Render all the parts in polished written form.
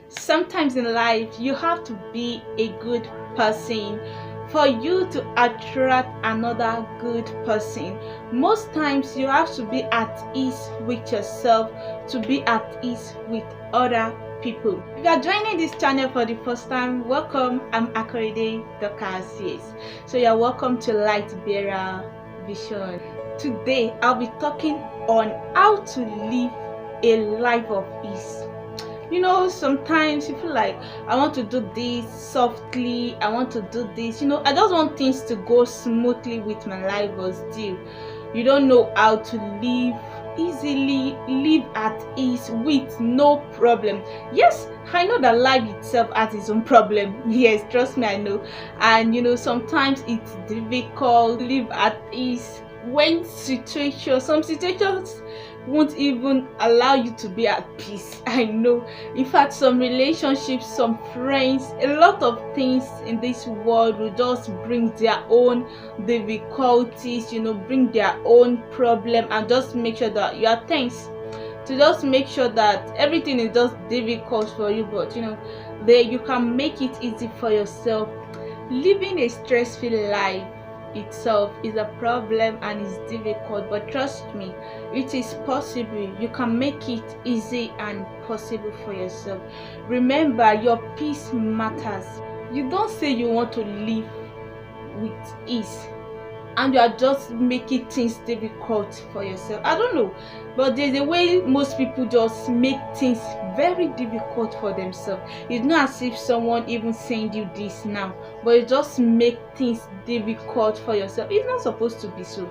Sometimes in life you have to be a good person for you to attract another good person. Most times you have to be at ease with yourself to be at ease with other people. If you are joining this channel for the first time, welcome. I'm Akorede Dorcas. Yes, so you're welcome to Light Bearer Vision. Today I'll be talking on how to live a life of ease. Sometimes you feel like, I want to do this softly, I want to do this, I just want things to go smoothly with my life, but still you don't know how to live easily, live at ease with no problem. Yes, I know that life itself has its own problem. Yes, trust me, I know. And sometimes it's difficult to live at ease when some situations won't even allow you to be at peace. I know. In fact, some relationships, some friends, a lot of things in this world will just bring their own difficulties, bring their own problem, and just make sure that you are tense, to just make sure that everything is just difficult for you. But you can make it easy for yourself. Living a stress-free life itself is a problem and is difficult, but trust me, it is possible. You can make it easy and possible for yourself. Remember, your peace matters. You don't say you want to live with ease and you are just making things difficult for yourself. I don't know, but there's a way most people just make things very difficult for themselves. It's not as if someone even send you this now, but you just make things difficult for yourself. It's not supposed to be so.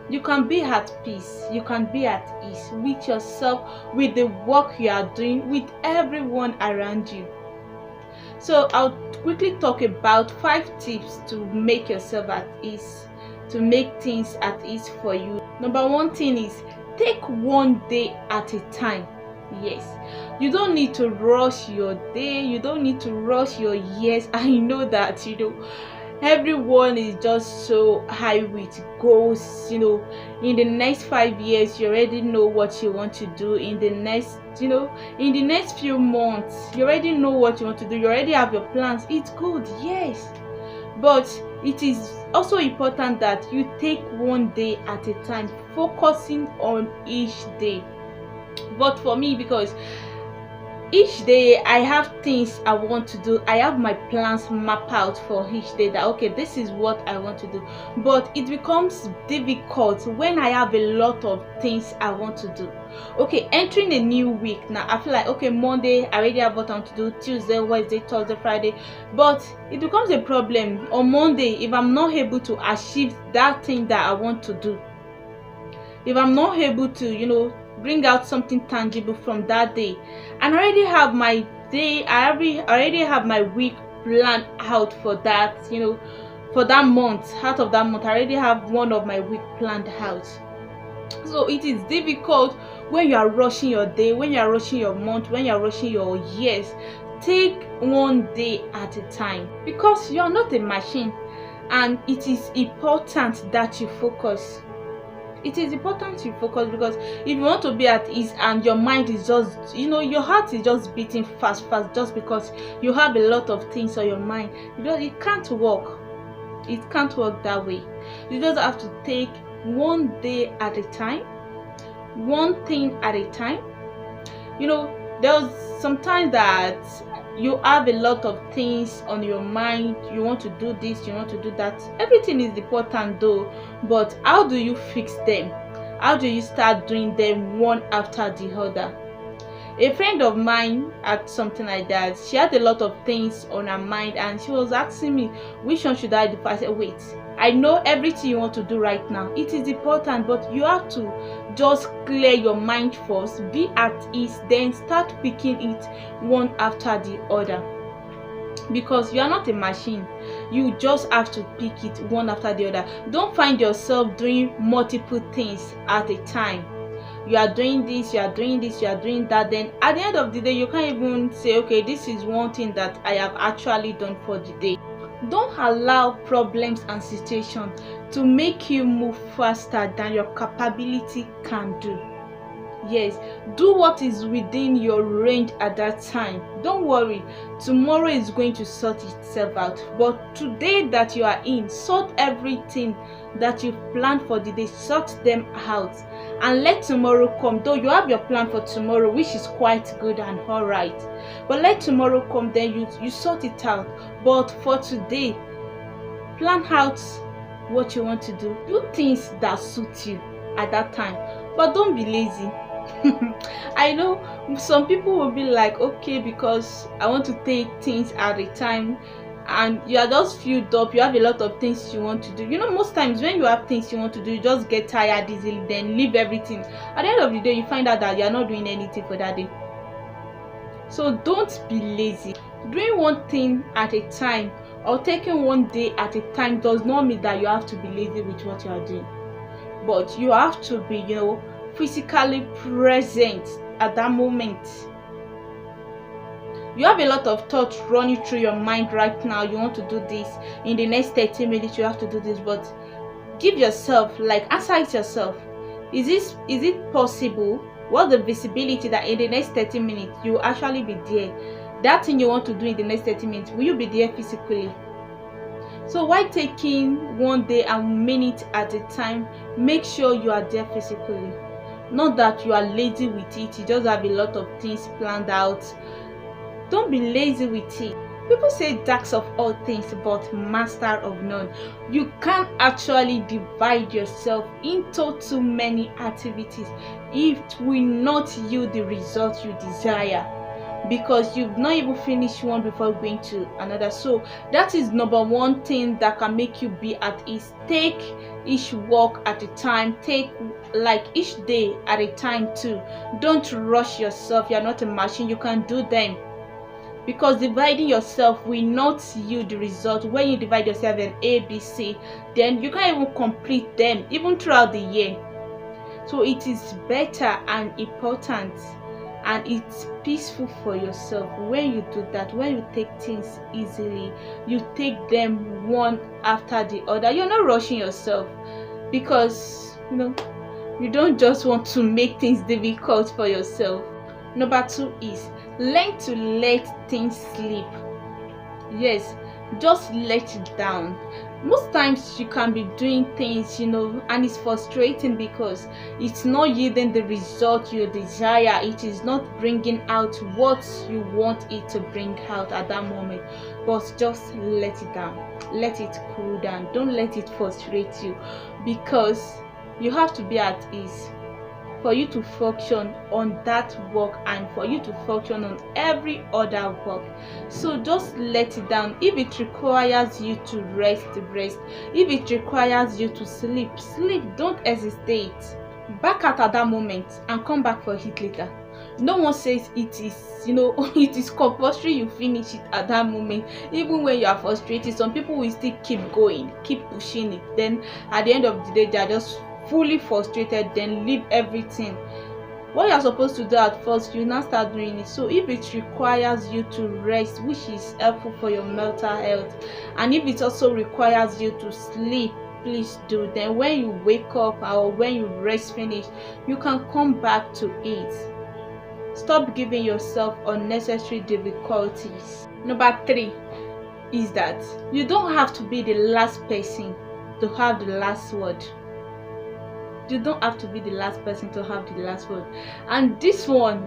You can be at peace, you can be at ease with yourself, with the work you are doing, with everyone around you. So I'll quickly talk about 5 tips to make yourself at ease, to make things at ease for you. Number 1 thing is, take one day at a time. Yes, you don't need to rush your day, you don't need to rush your years. I know that everyone is just so high with goals. In the next 5 years you already know what you want to do. In the next few months you already know what you want to do. You already have your plans. It's good, yes, but it is also important that you take one day at a time, focusing on each day. But for me, because each day I have things I want to do, I have my plans mapped out for each day, that okay, this is what I want to do. But it becomes difficult when I have a lot of things I want to do. Okay, entering a new week now, I feel like, okay, Monday I already have what I want to do, Tuesday, Wednesday, Thursday, Friday. But it becomes a problem on Monday if I'm not able to achieve that thing that I want to do, if I'm not able to bring out something tangible from that day. And I already have my day, I already have my week planned out for that, for that month. Out of that month, I already have one of my week planned out. So it is difficult when you are rushing your day, when you are rushing your month, when you are rushing your years. Take one day at a time, because you are not a machine, and it is important that you focus. It is important to focus, because if you want to be at ease and your mind is just, your heart is just beating fast just because you have a lot of things on your mind, it can't work. It can't work that way. You just have to take one day at a time, one thing at a time. There's sometimes that you have a lot of things on your mind. You want to do this, you want to do that. Everything is important though, but how do you fix them? How do you start doing them one after the other? A friend of mine had something like that. She had a lot of things on her mind and she was asking me, which one should I do? I said, wait, I know everything you want to do right now. It is important, but you have to just clear your mind first, be at ease, then start picking it one after the other. Because you are not a machine, you just have to pick it one after the other. Don't find yourself doing multiple things at a time. You are doing this, you are doing this, you are doing that, then at the end of the day you can't even say, okay, this is one thing that I have actually done for the day. Don't allow problems and situations to make you move faster than your capability can do. Yes, do what is within your range at that time. Don't worry, tomorrow is going to sort itself out. But today that you are in, sort everything that you've planned for the day, sort them out, and let tomorrow come. Though you have your plan for tomorrow, which is quite good and alright, but let tomorrow come, then you sort it out. But for today, plan out what you want to do. Do things that suit you at that time, but don't be lazy. I know some people will be like, okay, because I want to take things at a time, and you are just filled up, you have a lot of things you want to do. Most times when you have things you want to do, you just get tired easily, then leave everything. At the end of the day, you find out that you are not doing anything for that day. So don't be lazy. Doing one thing at a time or taking one day at a time does not mean that you have to be lazy with what you are doing, but you have to be physically present at that moment. You have a lot of thoughts running through your mind right now. You want to do this in the next 30 minutes, you have to do this, but give yourself, answer it yourself. Is it possible? What's the visibility that in the next 30 minutes you will actually be there? That thing you want to do in the next 30 minutes, will you be there physically? So why taking one day and minute at a time? Make sure you are there physically. Not that you are lazy with it, you just have a lot of things planned out. Don't be lazy with it. People say darks of all things but master of none. You can't actually divide yourself into too many activities if it will not yield the result you desire, because you've not even finished one before going to another. So that is number one thing that can make you be at ease. Take each work at a time, take each day at a time too. Don't rush yourself. You're not a machine, you can do them, because dividing yourself will not yield the result. When you divide yourself in A, B, C, then you can't even complete them even throughout the year. So it is better and important, and it's peaceful for yourself when you do that. When you take things easily, you take them one after the other. You're not rushing yourself, because you don't just want to make things difficult for yourself. Number 2 is learn to let things slip. Yes, just let it down. Most times you can be doing things, and it's frustrating because it's not yielding the result you desire. It is not bringing out what you want it to bring out at that moment. But just let it down. Let it cool down. Don't let it frustrate you, because you have to be at ease for you to function on that work and for you to function on every other work. So just let it down. If it requires you to rest. If it requires you to sleep. Don't hesitate. Back out at that moment and come back for it later. No one says it is it is compulsory you finish it at that moment. Even when you are frustrated, some people will still keep going, keep pushing it. Then at the end of the day, they are just fully frustrated, then leave everything. What you are supposed to do at first, you now start doing it. So if it requires you to rest, which is helpful for your mental health, and if it also requires you to sleep, please do. Then when you wake up or when you rest finish, you can come back to it. Stop giving yourself unnecessary difficulties. Number 3 is that you don't have to be the last person to have the last word. You don't have to be the last person to have the last word. And this one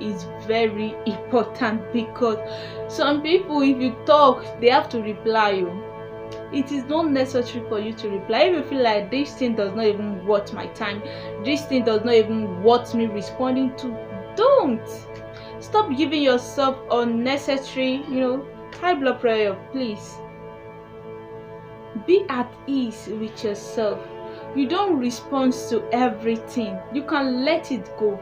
is very important, because some people, if you talk, they have to reply you. It is not necessary for you to reply. If you feel like this thing does not even worth my time, this thing does not even worth me responding to, don't. Stop giving yourself unnecessary high blood pressure. Please be at ease with yourself. You don't respond to everything. You can let it go.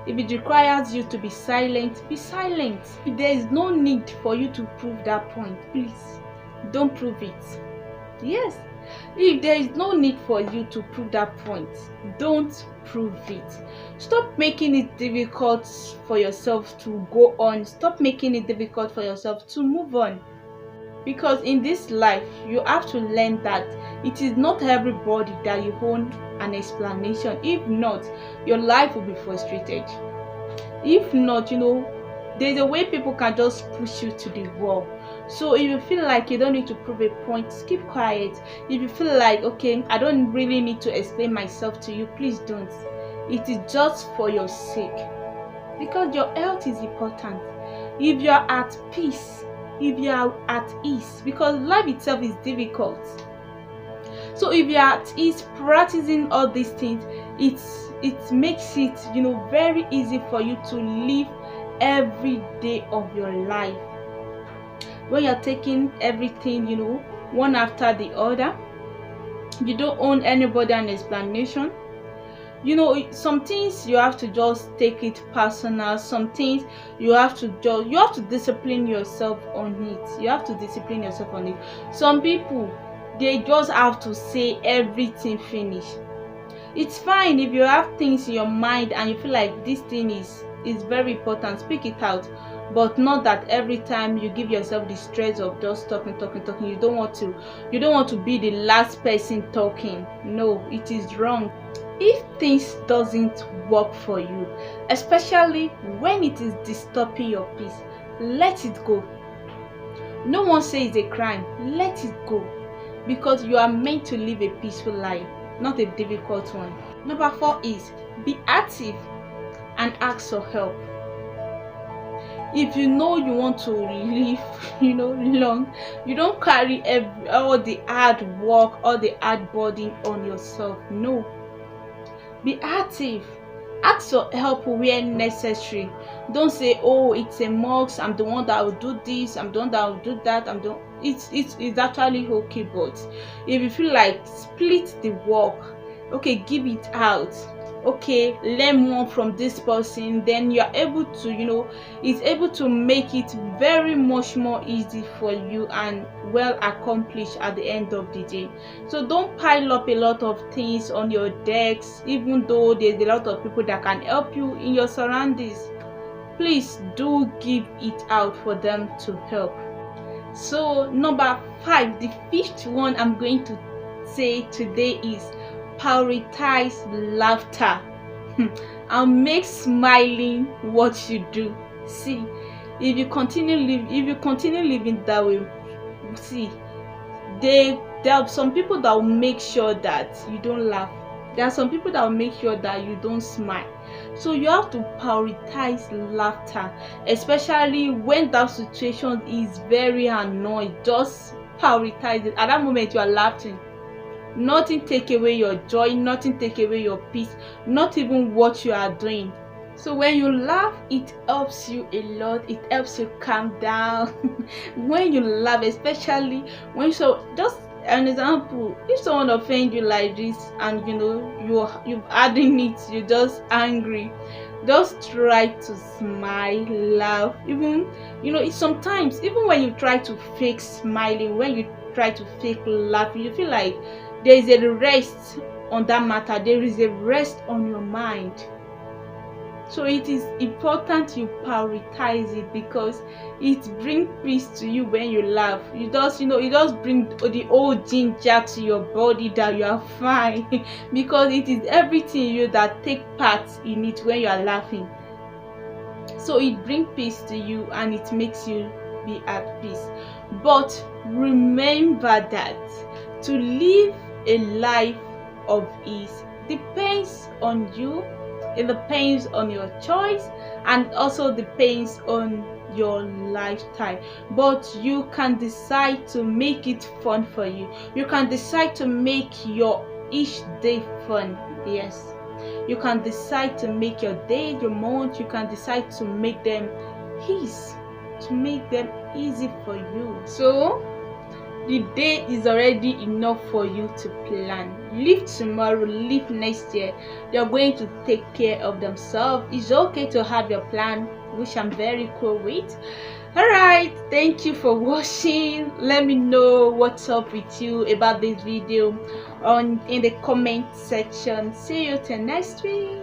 If it requires you to be silent, be silent. If there is no need for you to prove that point, please don't prove it. Yes, if there is no need for you to prove that point, don't prove it. Stop making it difficult for yourself to go on. Stop making it difficult for yourself to move on. because in this life you have to learn that it is not everybody that you own an explanation. If not, your life will be frustrated. If not, there's a way people can just push you to the wall. So if you feel like you don't need to prove a point, keep quiet. If you feel like, okay, I don't really need to explain myself to you, please don't. It is just for your sake, because your health is important. If you are at peace, if you are at ease, because life itself is difficult. So if you are at ease, practicing all these things, it makes it very easy for you to live every day of your life. When you're taking everything one after the other, you don't owe anybody an explanation. Some things you have to just take it personal. Some things you have to discipline yourself on it. You have to discipline yourself on it. Some people, they just have to say everything finished. It's fine if you have things in your mind and you feel like this thing is very important, speak it out. But not that every time you give yourself the stress of just talking. You don't want to be the last person talking. No, it is wrong. If things doesn't work for you, especially when it is disturbing your peace, let it go. No one says it's a crime. Let it go, because you are meant to live a peaceful life, not a difficult one. Number 4 is be active and ask for help. If you want to live long, you don't carry all the hard work, all the hard burden on yourself. No. Be active. Ask for help where necessary. Don't say, oh, it's a must, I'm the one that will do this, I'm the one that will do that, it's actually okay. But if you feel like split the work, okay, give it out, okay, learn more from this person, then you're able to it's able to make it very much more easy for you and well accomplished at the end of the day. So don't pile up a lot of things on your decks, even though there's a lot of people that can help you in your surroundings. Please do give it out for them to help. So number 5, the 5th one I'm going to say today is prioritize laughter and make smiling what you do. See, if you continue living that way, see, there are some people that will make sure that you don't laugh. There are some people that will make sure that you don't smile. So you have to prioritize laughter, especially when that situation is very annoying. Just prioritize it. At that moment you are laughing. Nothing take away your joy, nothing take away your peace, not even what you are doing. So when you laugh, it helps you a lot. It helps you calm down. When you laugh, especially when just an example, if someone offends you like this and you've adding it, you're just angry, just try to smile, laugh. Even sometimes even when you try to fake smiling, when you try to fake laughing, you feel like there is a rest on that matter. There is a rest on your mind. So it is important you prioritize it, because it brings peace to you when you laugh. It just bring the old ginger to your body that you are fine because it is everything in you that take part in it when you are laughing. So it brings peace to you and it makes you be at peace. But remember that to live a life of ease depends on you. It depends on your choice and also depends on your lifestyle. But you can decide to make it fun for you. You can decide to make your each day fun. Yes, you can decide to make your day, your month, you can decide to make them easy, to make them easy for you. So the day is already enough for you to plan. Live tomorrow, live next year. They're going to take care of themselves. It's okay to have your plan, which I'm very cool with. Alright, thank you for watching. Let me know what's up with you about this video in the comment section. See you till next week.